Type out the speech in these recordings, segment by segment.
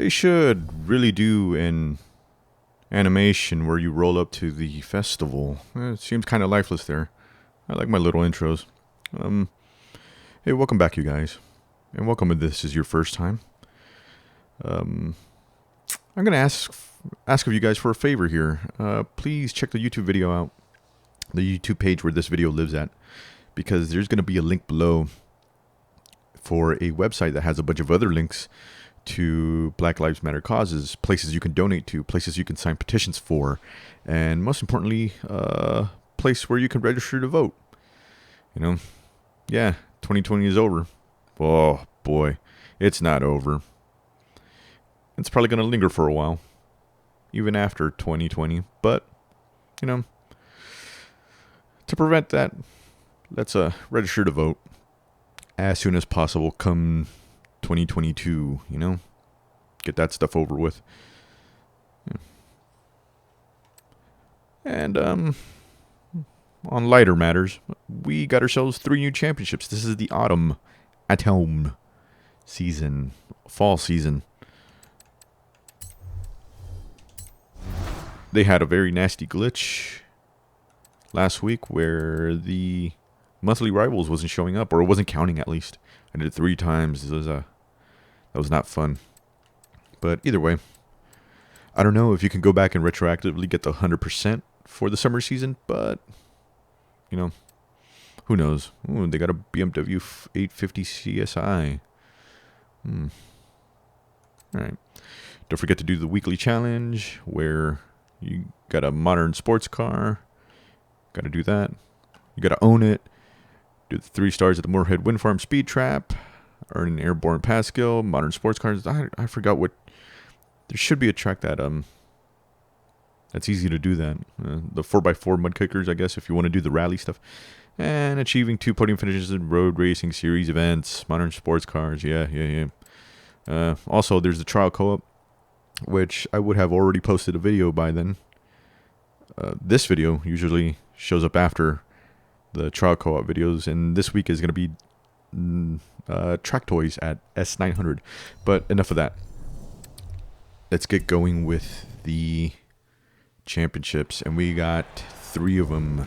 They should really do an animation where you roll up to the festival. It seems kind of lifeless there. I like my little intros. Hey, welcome back, you guys. And welcome if this is your first time. I'm going to ask of you guys for a favor here. Please check the YouTube video out. The YouTube page where this video lives at. Because there's going to be a link below for a website that has a bunch of other links to Black Lives Matter causes, places you can donate to, places you can sign petitions for, and most importantly, a place where you can register to vote. You know, yeah, 2020 is over. Oh boy, it's not over. It's probably going to linger for a while, even after 2020. But, you know, to prevent that, let's register to vote as soon as possible come 2022, you know? Get that stuff over with. And, on lighter matters, we got ourselves 3 new championships. This is the autumn season, fall season. They had a very nasty glitch last week where the monthly rivals wasn't showing up, or it wasn't counting at least. I did it 3 times. That was not fun. But either way, I don't know if you can go back and retroactively get the 100% for the summer season, but, you know, who knows? Ooh, they got a BMW 850 CSI. Alright. Don't forget to do the weekly challenge where you got a modern sports car. Got to do that. You got to own it. Do the 3 stars at the Moorhead Wind Farm Speed Trap. Earn an airborne pass skill. Modern sports cars. I forgot what. There should be a track that that's easy to do that. The 4x4 mud kickers, I guess, if you want to do the rally stuff. And achieving 2 podium finishes in road racing series events. Modern sports cars. Yeah. Also, there's the trial co-op, which I would have already posted a video by then. This video usually shows up after the trial co-op videos, and this week is going to be track toys at S900. But enough of that. Let's get going with the championships, and we got 3 of them.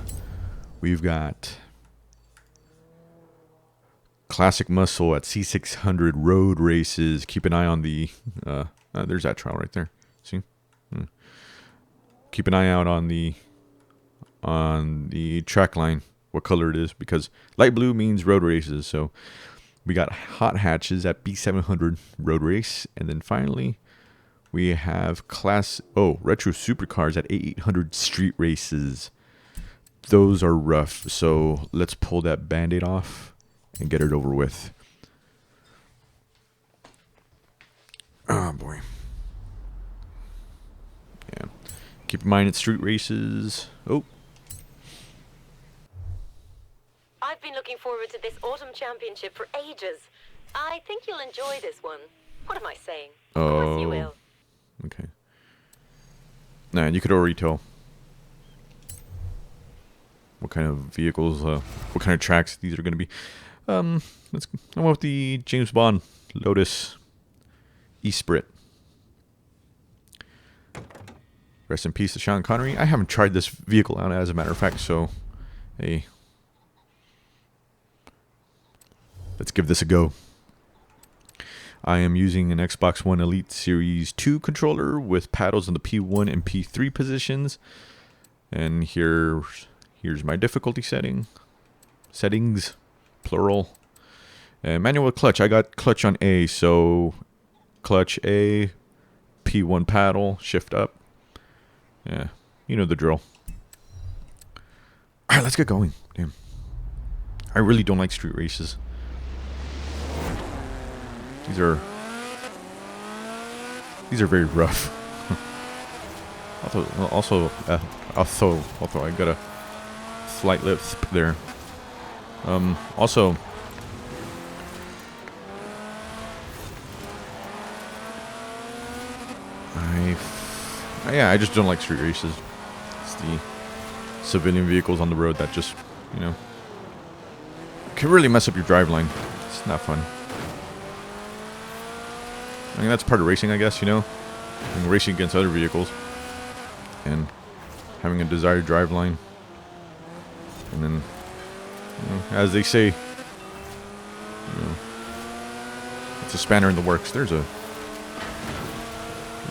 We've got Classic Muscle at C600 road races. Keep an eye on the there's that trial right there. See? Keep an eye out on the track line, what color it is, because light blue means road races. So we got hot hatches at B700 road race, and then finally we have retro supercars at A800 street races. Those are rough, so let's pull that band-aid off and get it over with. Oh boy. Yeah. Keep in mind it's street races. Oh. I've been looking forward to this autumn championship for ages. I think you'll enjoy this one. What am I saying? Of course you will. Okay. Nah, you could already tell what kind of vehicles, what kind of tracks these are going to be. I went with the James Bond Lotus Esprit. Rest in peace to Sean Connery. I haven't tried this vehicle out, as a matter of fact, so hey, let's give this a go. I am using an Xbox One Elite Series 2 controller with paddles in the P1 and P3 positions. And here's my difficulty settings, plural. And manual clutch. I got clutch on A, so clutch A, P1 paddle, shift up. Yeah, you know the drill. Alright, let's get going. Damn. I really don't like street races. These are very rough. also, I got a slight lisp there. Also, I just don't like street races. It's the civilian vehicles on the road that just, you know, can really mess up your drive line. It's not fun. I mean, that's part of racing, I guess, you know? And racing against other vehicles. And having a desired drive line. And then, you know, as they say, you know, it's a spanner in the works. There's a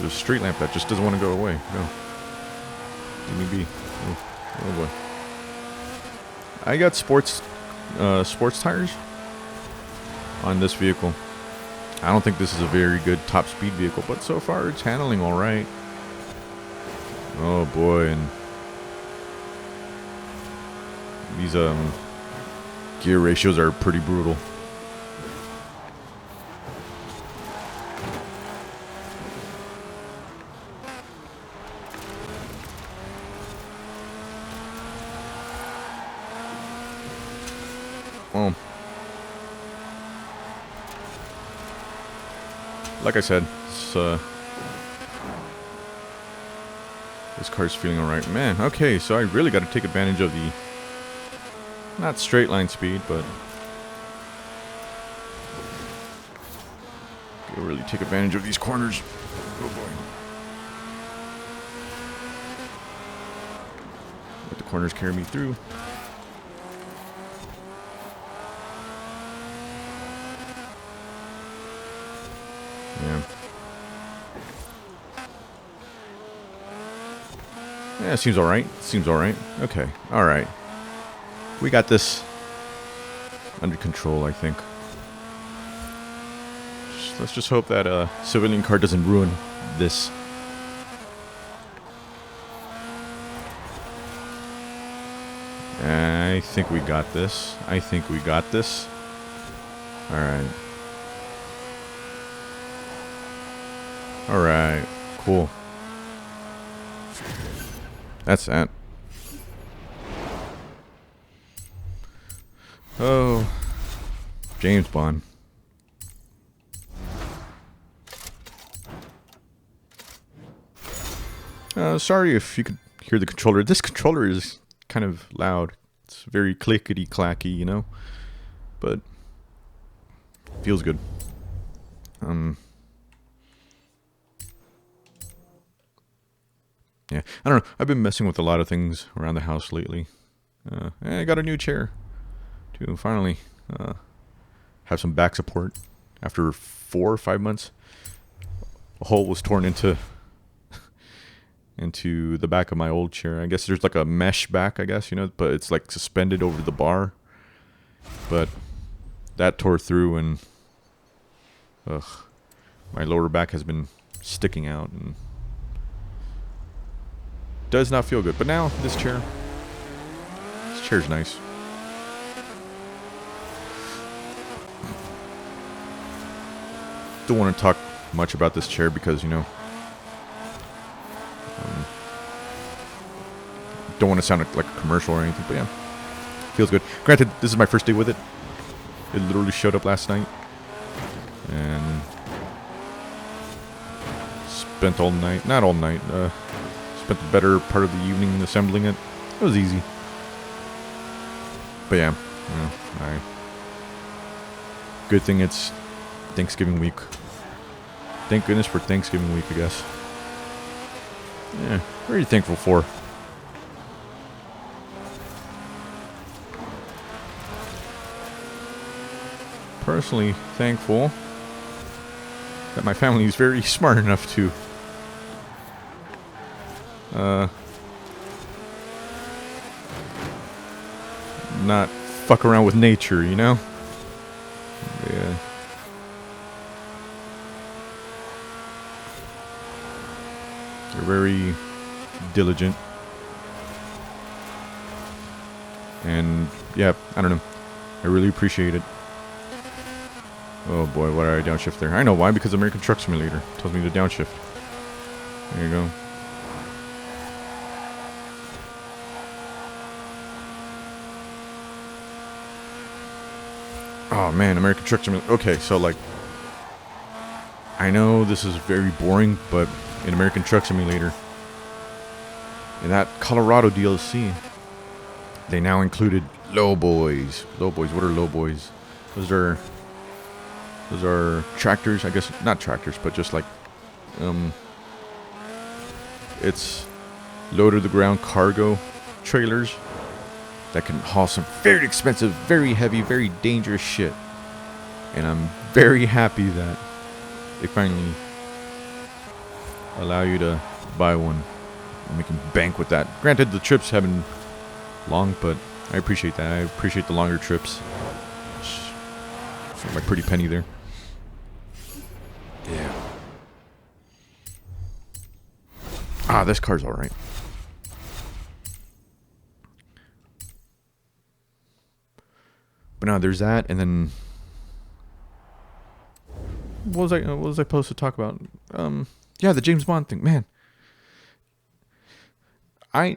street lamp that just doesn't want to go away. No. Give me be. Oh boy. I got sports tires on this vehicle. I don't think this is a very good top speed vehicle, but so far it's handling all right. Oh boy, and these gear ratios are pretty brutal. Well, like I said, this car's feeling alright. Man, okay, so I really got to take advantage of the, not straight line speed, but really take advantage of these corners. Oh boy. Let the corners carry me through. Yeah. Yeah, seems alright. Seems alright. Okay. Alright. We got this under control, I think. Let's just hope that a civilian car doesn't ruin this. I think we got this. I think we got this. Alright. Alright. Cool. That's that. Oh. James Bond. Sorry if you could hear the controller. This controller is kind of loud. It's very clickety-clacky, you know? But feels good. Yeah, I don't know. I've been messing with a lot of things around the house lately. I got a new chair to finally have some back support. After 4 or 5 months, a hole was torn into the back of my old chair. I guess there's like a mesh back, I guess, you know, but it's like suspended over the bar. But that tore through, and my lower back has been sticking out and does not feel good. But now this chair's nice. Don't want to talk much about this chair because, you know, don't want to sound like a commercial or anything, but yeah, feels good. Granted, this is my first day with it. It literally showed up last night and spent all night, not all night, spent the better part of the evening assembling it. It was easy. But yeah, good thing it's Thanksgiving week. Thank goodness for Thanksgiving week, I guess. Yeah, what are you thankful for? Personally thankful that my family is very smart enough to not fuck around with nature, you know? Yeah. They're very diligent. And yeah, I don't know. I really appreciate it. Oh boy, why did I downshift there? I know why, because American Truck Simulator tells me to downshift. There you go. Oh man, American Truck Simulator. Okay, so like, I know this is very boring, but in American Truck Simulator, in that Colorado DLC, they now included low boys. Low boys, what are low boys? Those are Those are tractors, I guess. Not tractors, but just like, it's low-to-the-ground cargo trailers that can haul some very expensive, very heavy, very dangerous shit. And I'm very happy that they finally allow you to buy one and we can bank with that. Granted, the trips have been long, but I appreciate that. I appreciate the longer trips. My pretty penny there. Yeah. Ah, this car's alright. But no, there's that, and then what was I supposed to talk about? Yeah, the James Bond thing, man. I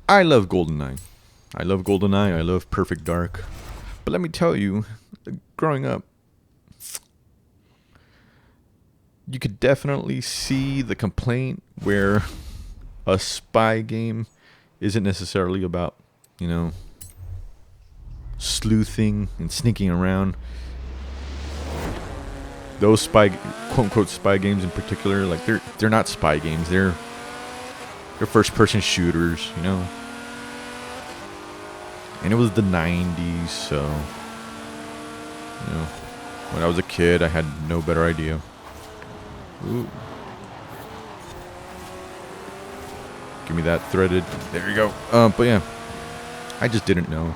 love GoldenEye. I love GoldenEye. I love Perfect Dark. But let me tell you, growing up, you could definitely see the complaint where a spy game isn't necessarily about, you know, sleuthing and sneaking around. Those spy, quote unquote, spy games in particular, like they're not spy games. They're first person shooters, you know. And it was the 90s, so, you know, when I was a kid, I had no better idea. Ooh. Give me that threaded. There you go. But yeah, I just didn't know.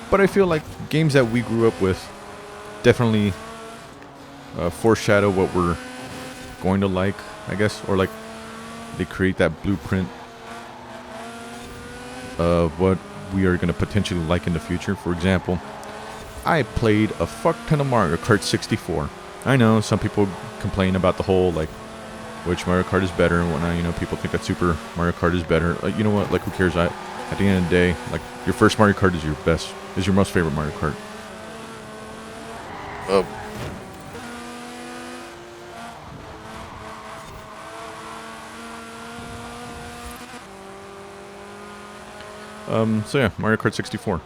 But I feel like games that we grew up with definitely foreshadow what we're going to like, I guess, or like they create that blueprint of what we are going to potentially like in the future. For example, I played a fuck ton of Mario Kart 64. I know some people complain about the whole like which Mario Kart is better and whatnot. You know, people think that Super Mario Kart is better. You know what? Like, who cares? At the end of the day, like, your first Mario Kart is your best, is your most favorite Mario Kart. So yeah, Mario Kart 64.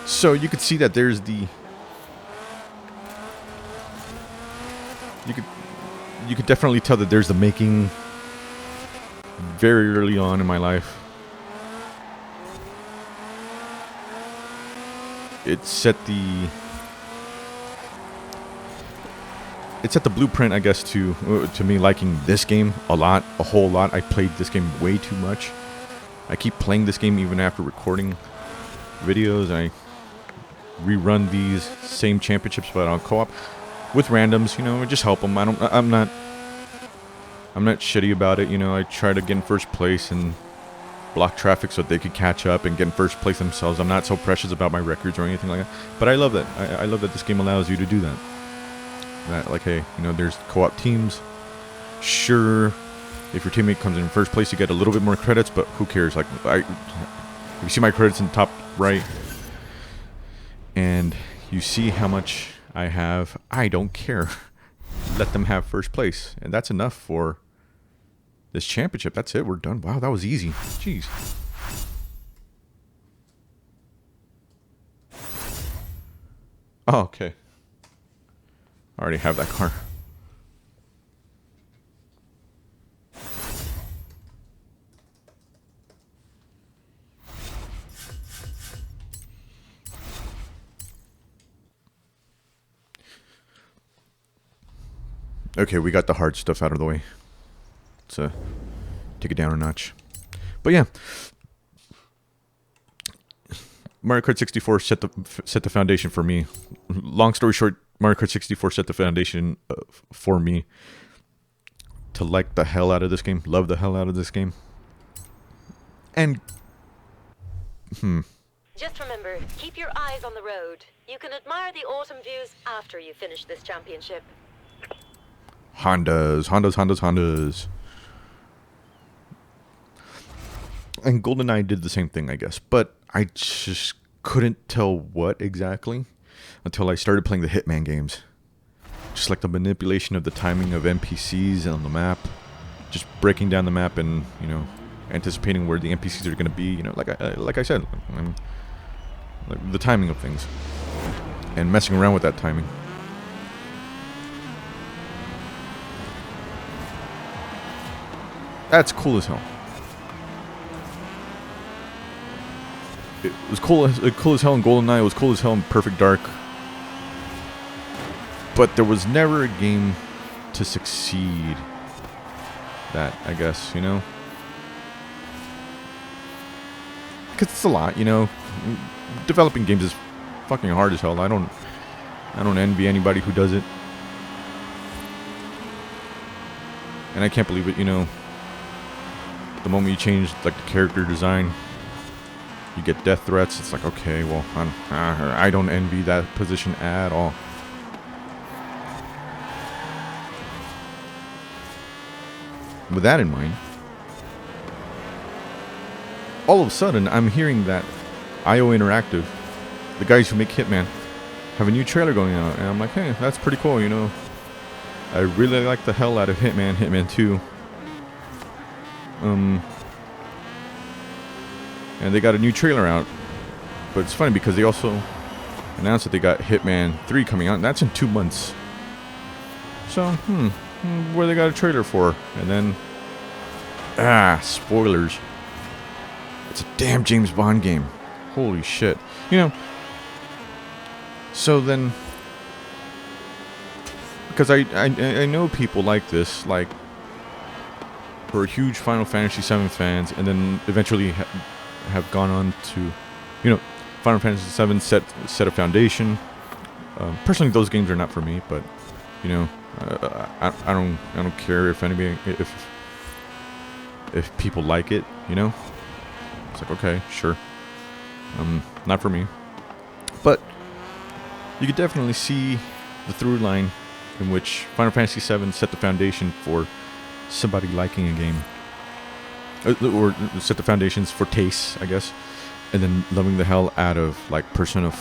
So you could see that there's the... You could definitely tell that there's the making very early on in my life. It set the blueprint, I guess, to me liking this game a lot, a whole lot. I played this game way too much. I keep playing this game even after recording videos. I rerun these same championships, but on co-op with randoms. You know, just help them. I'm not shitty about it. You know, I try to get in first place and block traffic so they could catch up and get in first place themselves. I'm not so precious about my records or anything like that. But I love that. I love that this game allows you to do that. That, like, hey, you know, there's co-op teams. Sure, if your teammate comes in first place, you get a little bit more credits, but who cares? Like, if you see my credits in the top right, and you see how much I have, I don't care. Let them have first place, and that's enough for this championship. That's it. We're done. Wow, that was easy. Jeez. Oh, okay. I already have that car. Okay, we got the hard stuff out of the way. Let's take it down a notch. But yeah, Mario Kart 64 set the foundation for me. Long story short, Mario Kart 64 set the foundation for me to like the hell out of this game, love the hell out of this game. And just remember, keep your eyes on the road. You can admire the autumn views after you finish this championship. Hondas. And GoldenEye did the same thing, I guess. But I just couldn't tell what exactly. until I started playing the Hitman games. Just like the manipulation of the timing of NPCs on the map, just breaking down the map and, you know, anticipating where the NPCs are going to be. You know, like I said, like the timing of things and messing around with that timing. That's cool as hell. It was cool as hell in GoldenEye. It was cool as hell in Perfect Dark. But there was never a game to succeed that, I guess, you know? Because it's a lot, you know? Developing games is fucking hard as hell. I don't envy anybody who does it. And I can't believe it, you know? The moment you change, like, the character design, you get death threats. It's like, okay, well, I don't envy that position at all. With that in mind, all of a sudden, I'm hearing that IO Interactive, the guys who make Hitman, have a new trailer going out. And I'm like, hey, that's pretty cool, you know? I really like the hell out of Hitman, Hitman 2. And they got a new trailer out. But it's funny because they also announced that they got Hitman 3 coming out, and that's in 2 months. So, what they got a trailer for? And then, spoilers. It's a damn James Bond game. Holy shit. You know, so then, because I know people like this, like, who are huge Final Fantasy VII fans, and then eventually have gone on to, you know, Final Fantasy VII set a foundation. Personally, those games are not for me, but, you know, I don't care if anybody, if people like it, you know. It's like, okay, sure. Not for me. But you could definitely see the through line in which Final Fantasy VII set the foundation for somebody liking a game. Or set the foundations for tastes, I guess. And then loving the hell out of, like, Persona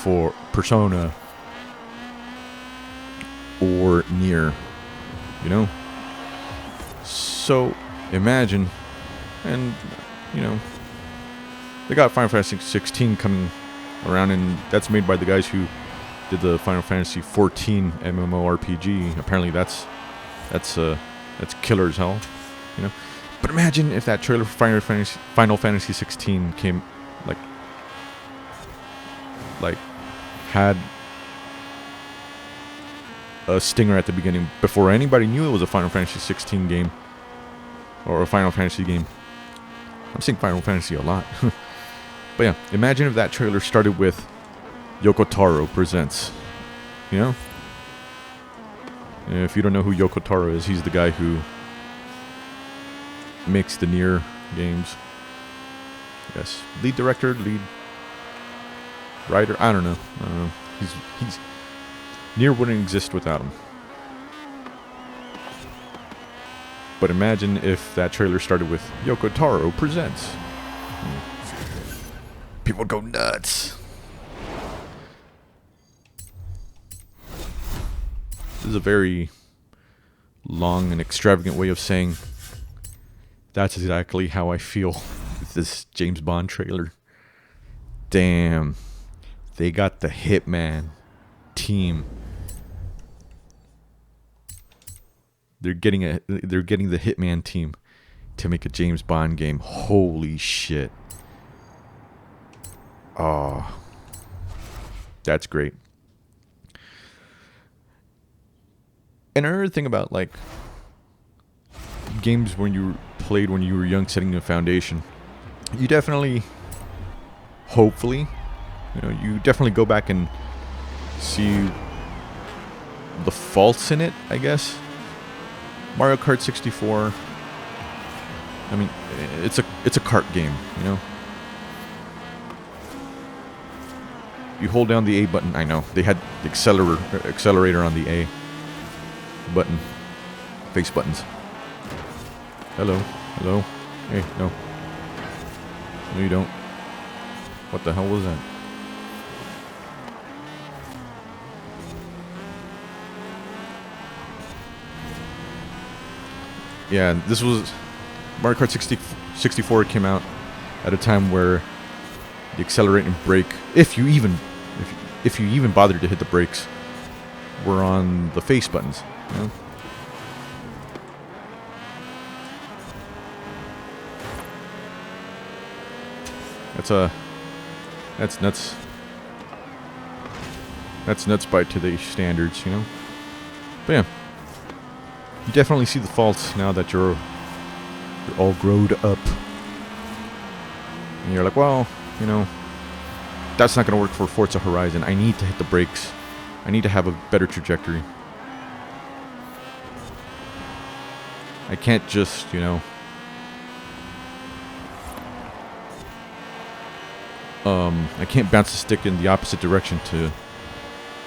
or Nier, you know? So, imagine, and, you know, they got Final Fantasy 16 coming around, and that's made by the guys who did the Final Fantasy 14 MMORPG. Apparently that's killer as hell, you know? But imagine if that trailer for Final Fantasy 16 came, like had a stinger at the beginning before anybody knew it was a Final Fantasy 16 game or a Final Fantasy game. I'm saying Final Fantasy a lot. But yeah, imagine if that trailer started with Yoko Taro presents, you know? If you don't know who Yoko Taro is, he's the guy who makes the Nier games. Yes, lead director, lead writer. I don't know. He's Nier wouldn't exist without him. But imagine if that trailer started with Yoko Taro presents. People would go nuts. This is a very long and extravagant way of saying that's exactly how I feel with this James Bond trailer. Damn. They got the Hitman team. They're getting the Hitman team to make a James Bond game. Holy shit. Oh. That's great. And another thing about, like, games when you played when you were young, setting a foundation, you definitely, hopefully, you know, you definitely go back and see the faults in it, I guess. Mario Kart 64, I mean, it's a kart game, you know. You hold down the A button. I know they had the accelerator on the A button, face buttons. Hello. Hey, no, you don't. What the hell was that? Yeah, this was Mario Kart 64 came out at a time where the accelerate and brake, if you even bothered to hit the brakes, were on the face buttons. You know? That's nuts. That's nuts by today's standards, you know. But yeah, you definitely see the faults now that you're all growed up, and you're like, well, you know, that's not going to work for Forza Horizon. I need to hit the brakes. I need to have a better trajectory. I can't just, you know, I can't bounce the stick in the opposite direction to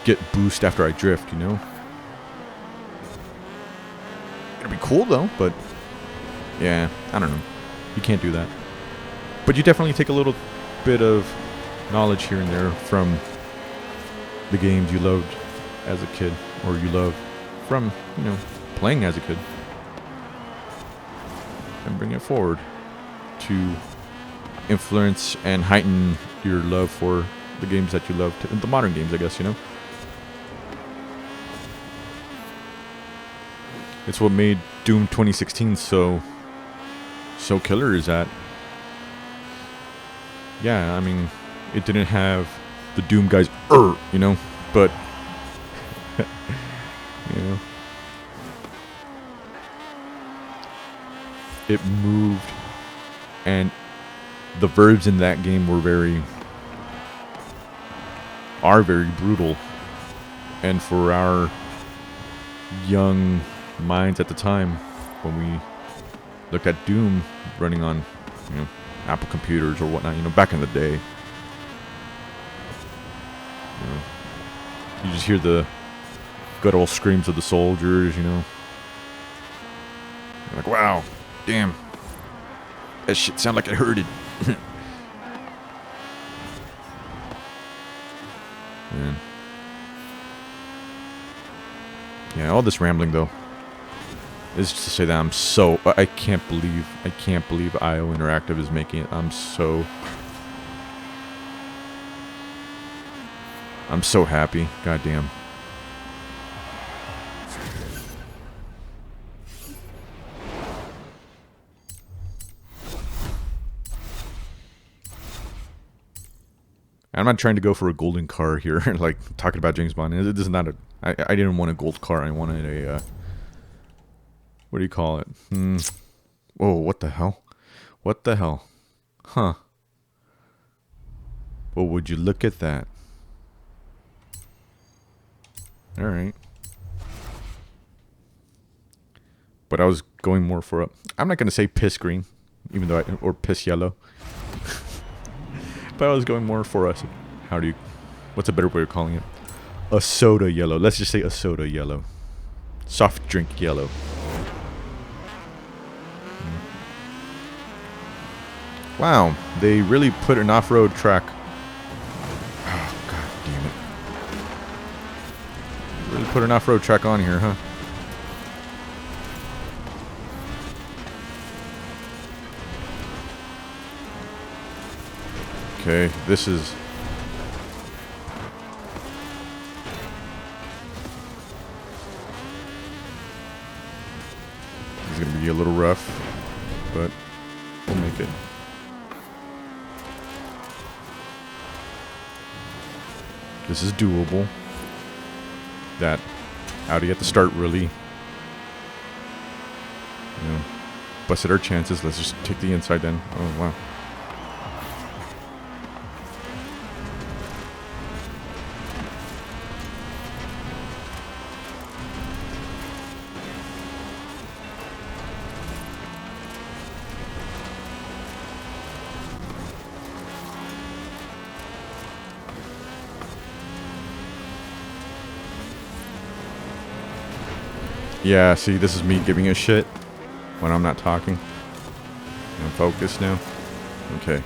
get boost after I drift, you know? It'd be cool though, but yeah, I don't know. You can't do that. But you definitely take a little bit of knowledge here and there from the games you loved as a kid, or you love from, you know, playing as a kid, and bring it forward to influence and heighten your love for the games that you love, the modern games, I guess, you know. It's what made Doom 2016 so killer, is that, yeah, I mean, it didn't have the Doom guys, you know, but you know, it moved, and the verbs in that game are very brutal, and for our young minds at the time, when we looked at Doom running on, you know, Apple computers or whatnot, you know, back in the day, you know, you just hear the good old screams of the soldiers, you know. You're like, wow, damn, that shit sound like it hurted. Man. Yeah, all this rambling though is just to say that I can't believe IO Interactive is making it. I'm so happy. Goddamn. I'm not trying to go for a golden car here, like talking about James Bond. This is not a. I didn't want a gold car. I wanted a. What do you call it? Whoa! What the hell? What the hell? Huh? Well, would you look at that? All right. But I was going more for a. I'm not gonna say piss green, even though or piss yellow. But I was going more for us. What's a better way of calling it? A soda yellow. Let's just say a soda yellow. Soft drink yellow. Wow, they really put an off-road track. Oh, god damn it. Really put an off-road track on here, huh? Okay, this is... It's gonna be a little rough, but we'll make it. This is doable. That Audi at the start really, you know, busted our chances. Let's just take the inside then. Oh, wow. Yeah, see, this is me giving a shit when I'm not talking. I'm focused now. Okay.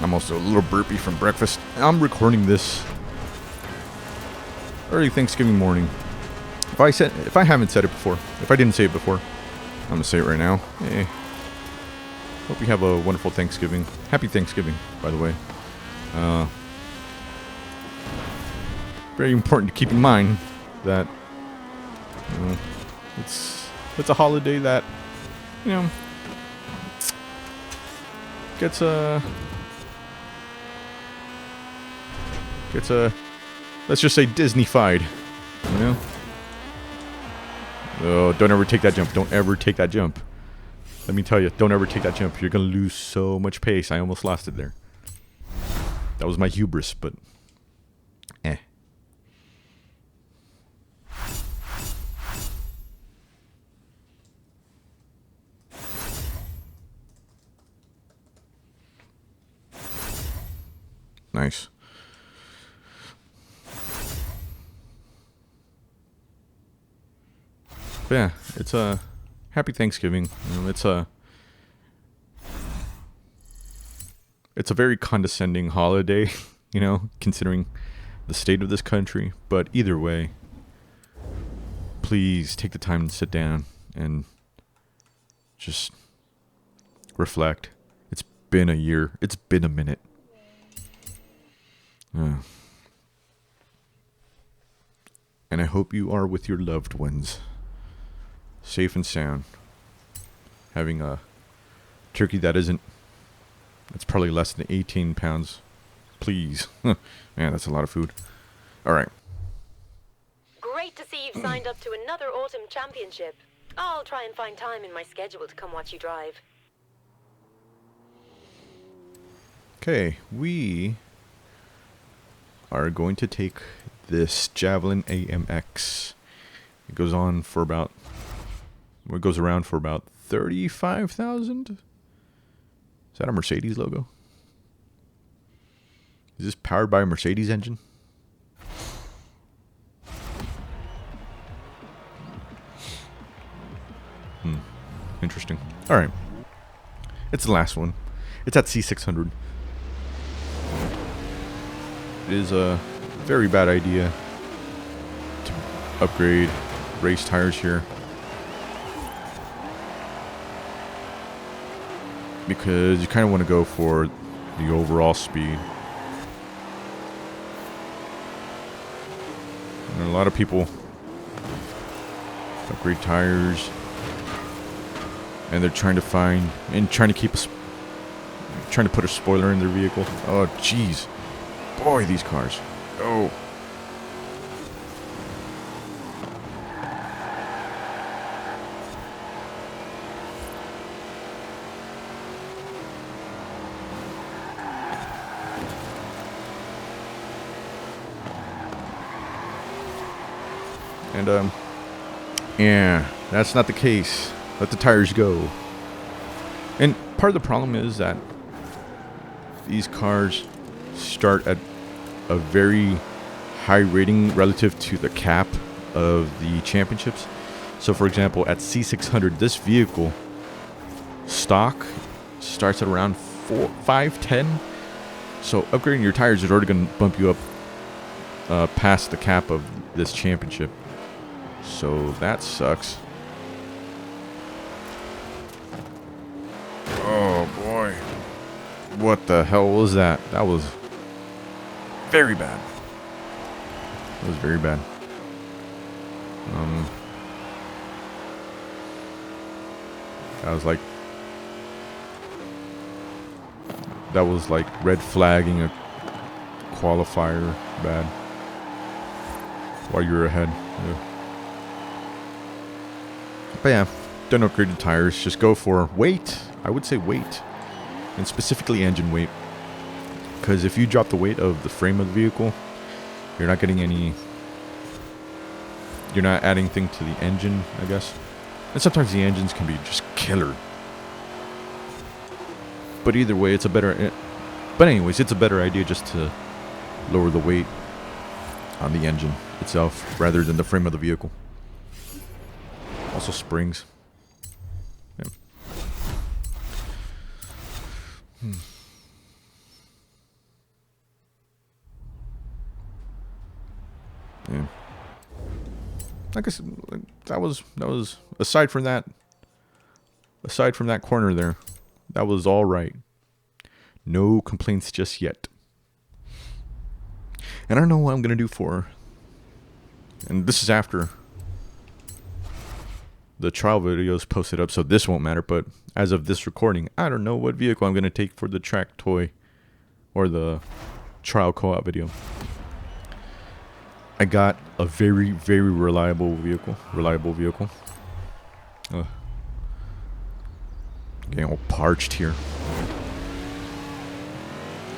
I'm also a little burpy from breakfast. I'm recording this early Thanksgiving morning. If I haven't said it before, if I didn't say it before, I'm gonna say it right now. Hey, hope you have a wonderful Thanksgiving. Happy Thanksgiving, by the way. Very important to keep in mind that it's a holiday that gets let's just say Disney-fied, you know. Oh, don't ever take that jump. Don't ever take that jump. Let me tell you, don't ever take that jump. You're gonna lose so much pace. I almost lost it there. That was my hubris, but nice. But yeah, it's a happy Thanksgiving. It's a very condescending holiday, considering the state of this country. But either way, please take the time to sit down and just reflect. It's been a year. It's been a minute. And I hope you are with your loved ones, safe and sound, having a turkey that's probably less than 18 pounds. Please. Man, that's a lot of food. All right. Great to see you've signed up to another autumn championship. I'll try and find time in my schedule to come watch you drive. Okay, we are going to take this Javelin AMX. It goes around for about 35,000. Is that a Mercedes logo? Is this powered by a Mercedes engine? Interesting. All right. It's the last one. It's at C600. It is a very bad idea to upgrade race tires here, because you kind of want to go for the overall speed. And a lot of people upgrade tires, and they're trying to put a spoiler in their vehicle. Oh, jeez. Boy, these cars. Oh. And, yeah, that's not the case. Let the tires go. And part of the problem is that these cars start at a very high rating relative to the cap of the championships. So, for example, at C600, this vehicle stock starts at around 510. So, upgrading your tires is already going to bump you up past the cap of this championship. So, that sucks. Oh, boy. What the hell was that? That was very bad. That was very bad. That was like red flagging a qualifier bad while you're ahead. Yeah. But yeah, don't upgrade the tires. Just go for weight. I would say weight, and specifically engine weight. Because if you drop the weight of the frame of the vehicle, you're not getting any... You're not adding thing to the engine, I guess. And sometimes the engines can be just killer. But either way, it's a better... But anyways, it's a better idea just to lower the weight on the engine itself rather than the frame of the vehicle. Also springs. Yeah. like I said, that was aside from that corner there, that was all right. No complaints just yet. And I don't know what I'm gonna do for. And this is after the trial videos posted up, so this won't matter. But as of this recording, I don't know what vehicle I'm gonna take for the track toy or the trial co-op video. I got a very, very reliable vehicle. Getting all parched here.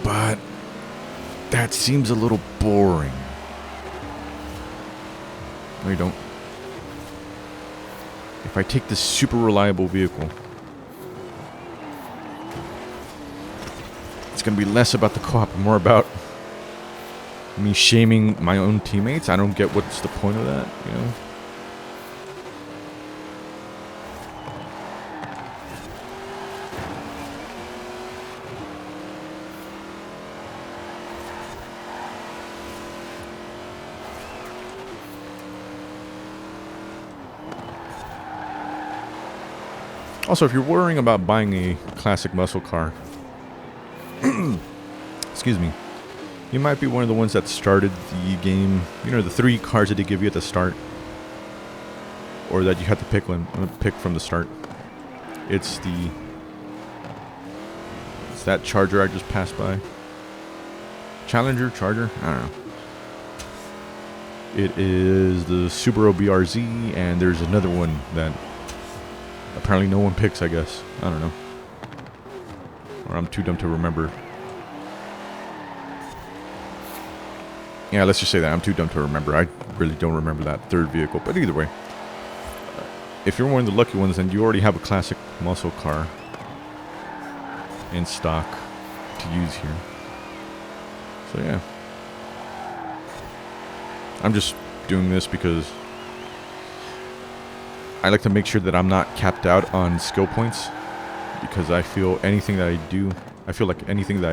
But that seems a little boring. No, you don't. If I take this super reliable vehicle, it's going to be less about the co-op and more about me shaming my own teammates. I don't get what's the point of that, you know? Also, if you're worrying about buying a classic muscle car, excuse me, you might be one of the ones that started the game. You know, the 3 cars that they give you at the start, or that you have to pick from the start. It's that Charger I just passed by. Challenger, Charger, I don't know. It is the Subaru BRZ, and there's another one that apparently no one picks, I guess. I don't know. Or I'm too dumb to remember. Yeah, let's just say that. I'm too dumb to remember. I really don't remember that third vehicle. But either way, if you're one of the lucky ones, then you already have a classic muscle car in stock to use here. So yeah. I'm just doing this because I like to make sure that I'm not capped out on skill points, because I feel like anything that I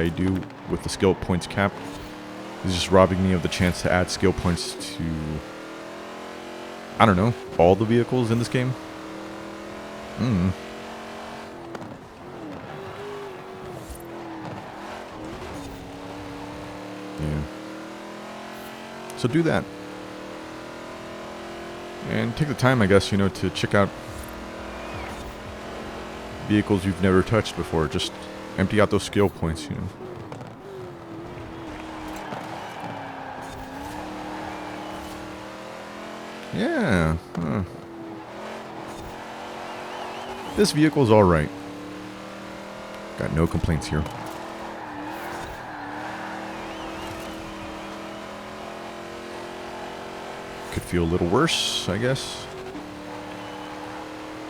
do with the skill points cap is just robbing me of the chance to add skill points to, I don't know, all the vehicles in this game. Yeah. So do that. And take the time, I guess, you know, to check out vehicles you've never touched before. Just empty out those skill points, you know. Yeah. This vehicle's alright. Got no complaints here. Could feel a little worse, I guess.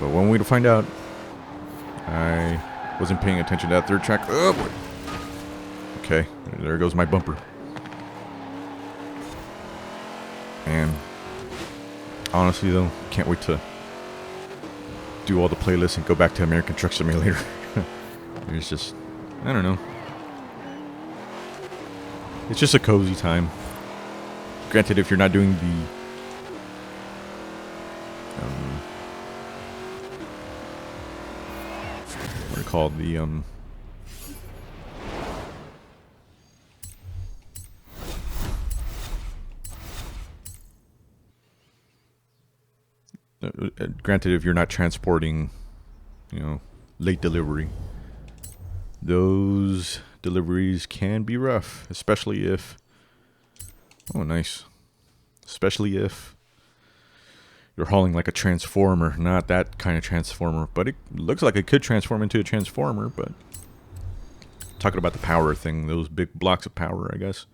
But one way to find out. I wasn't paying attention to that third track. Oh boy. Okay, there goes my bumper. And honestly though, can't wait to do all the playlists and go back to American Truck Simulator. It's just, I don't know. It's just a cozy time. Granted, if you're not doing the what are they called? Granted, if you're not transporting, you know, late delivery, those deliveries can be rough, especially if, oh nice, especially if you're hauling like a transformer. Not that kind of transformer, but it looks like it could transform into a transformer. But talking about the power thing, those big blocks of power, I guess.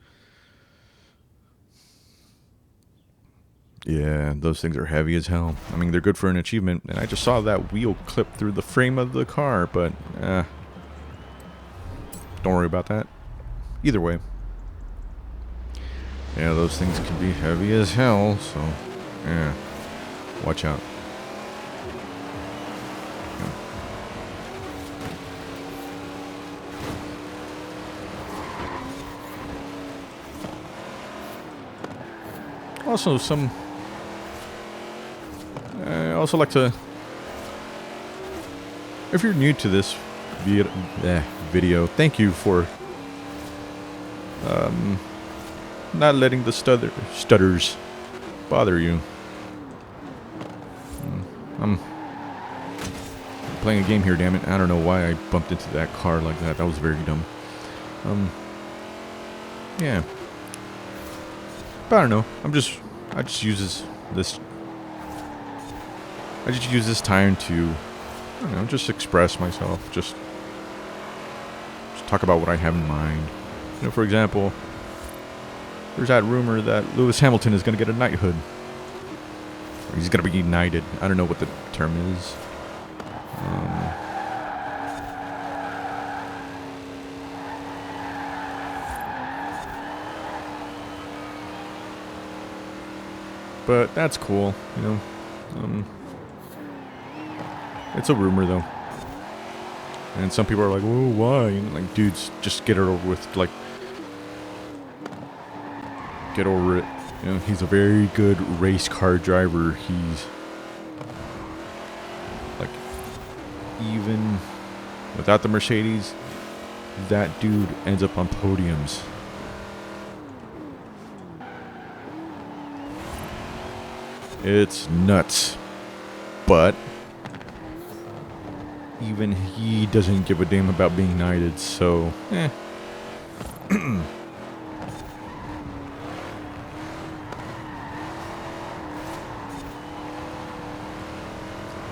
Yeah, those things are heavy as hell. I mean, they're good for an achievement, and I just saw that wheel clip through the frame of the car, but don't worry about that. Either way. Yeah, those things can be heavy as hell, so yeah, watch out. Also, some also like to, if you're new to this video, thank you for not letting the stutters bother you. I'm playing a game here, damn it. I don't know why I bumped into that car like that. That was very dumb. Yeah. But I don't know. I just use this time to, I don't know, just express myself. Just talk about what I have in mind. You know, for example, there's that rumor that Lewis Hamilton is going to get a knighthood. Or he's going to be knighted. I don't know what the term is. But that's cool, you know. It's a rumor, though. And some people are like, "Whoa, why?" And like, dudes, just get it over with. Like, get over it. You know, he's a very good race car driver. He's like, even without the Mercedes, that dude ends up on podiums. It's nuts. But even he doesn't give a damn about being knighted, so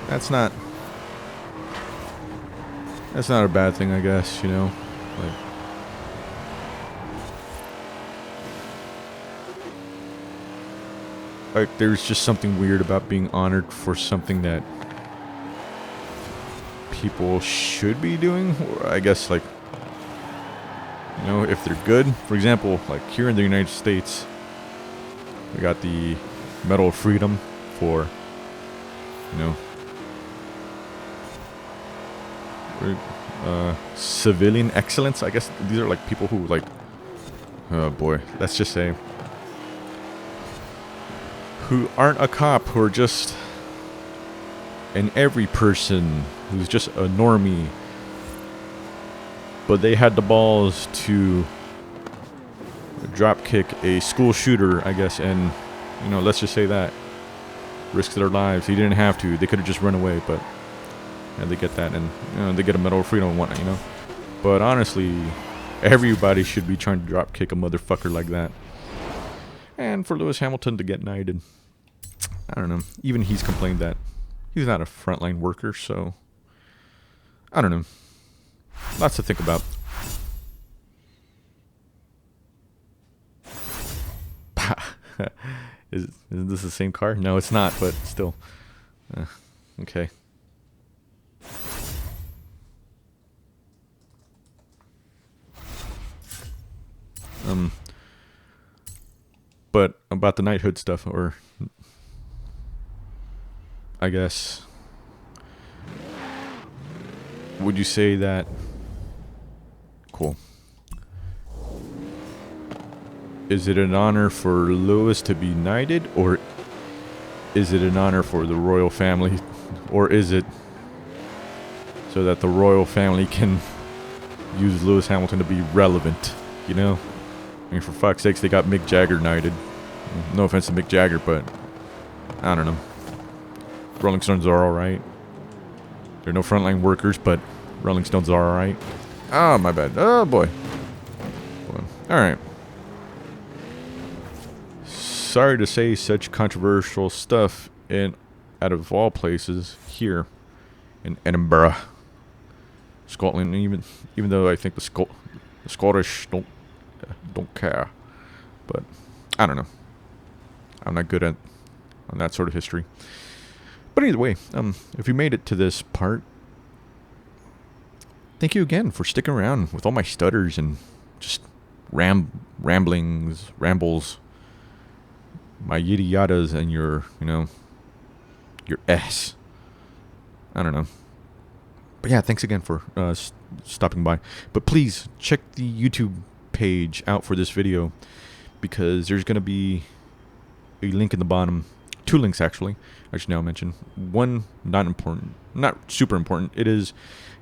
That's not a bad thing, I guess, you know. Like there's just something weird about being honored for something that people should be doing, or I guess, like, you know, if they're good. For example, like here in the United States, we got the Medal of Freedom for, you know, civilian excellence. I guess these are like people who, like, oh boy, let's just say, who aren't a cop, who are just an every person who's just a normie, but they had the balls to drop kick a school shooter, I guess, and, you know, let's just say that, risk their lives. He didn't have to. They could have just run away, but yeah, they get that, and, you know, they get a Medal of Freedom and whatnot, you know. But honestly, everybody should be trying to drop kick a motherfucker like that. And for Lewis Hamilton to get knighted, I don't know. Even he's complained that he's not a frontline worker, so I don't know. Lots to think about. Isn't this the same car? No, it's not, but still. Okay. But about the knighthood stuff, or I guess, would you say that, cool, is it an honor for Lewis to be knighted, or is it an honor for the royal family, or is it so that the royal family can use Lewis Hamilton to be relevant, you know? I mean, for fuck's sakes, they got Mick Jagger knighted. No offense to Mick Jagger, but I don't know. Rolling Stones are alright. They're no frontline workers, but Rolling Stones are alright. Oh, my bad. Oh, boy. Alright. Sorry to say such controversial stuff out of all places, here in Edinburgh, Scotland. Even though I think the Scottish don't care, but I don't know. I'm not good on that sort of history. But either way, if you made it to this part, thank you again for sticking around with all my stutters and just rambles, my yitty yadas, and your S. I don't know. But yeah, thanks again for stopping by. But please check the YouTube page out for this video, because there's going to be a link in the bottom two links actually. I should now mention one, not super important. It is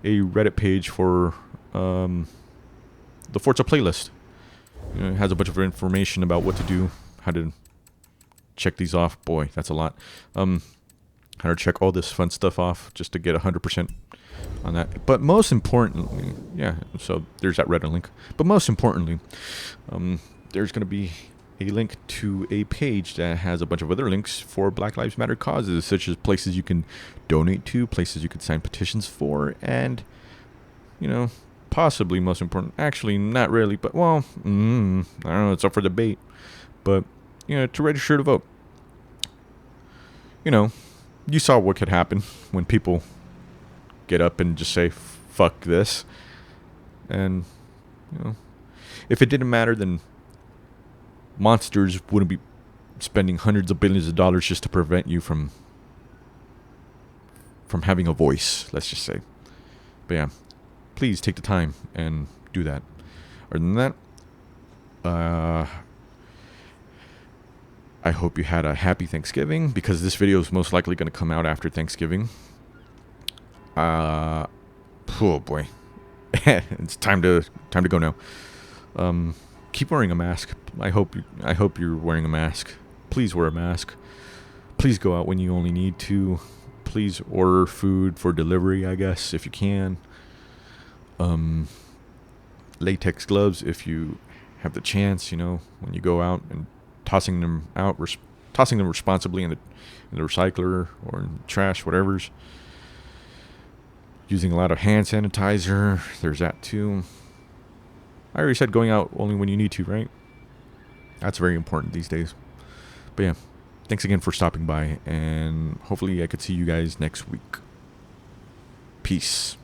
a Reddit page for the Forza playlist. It has a bunch of information about what to do, how to check these off. Boy, that's a lot. How to check all this fun stuff off just to get 100% on that. But most importantly, yeah, so there's that Reddit link. But most importantly, there's going to be a link to a page that has a bunch of other links for Black Lives Matter causes, such as places you can donate to, places you can sign petitions for, and, possibly most important, actually not really, but, well, I don't know, it's up for debate, but, to register to vote. You saw what could happen when people get up and just say, fuck this. And, if it didn't matter, then monsters wouldn't be spending hundreds of billions of dollars just to prevent you from having a voice, let's just say. But yeah, please take the time and do that. Other than that, I hope you had a happy Thanksgiving, because this video is most likely going to come out after Thanksgiving. Oh boy, it's time to go now. Keep wearing a mask. I hope you're wearing a mask. Please wear a mask. Please go out when you only need to. Please order food for delivery, I guess, if you can. Latex gloves if you have the chance, when you go out, and tossing them responsibly in the recycler or in trash, whatever's. Using a lot of hand sanitizer. There's that too. I already said going out only when you need to, right? That's very important these days. But yeah, thanks again for stopping by, and hopefully I could see you guys next week. Peace.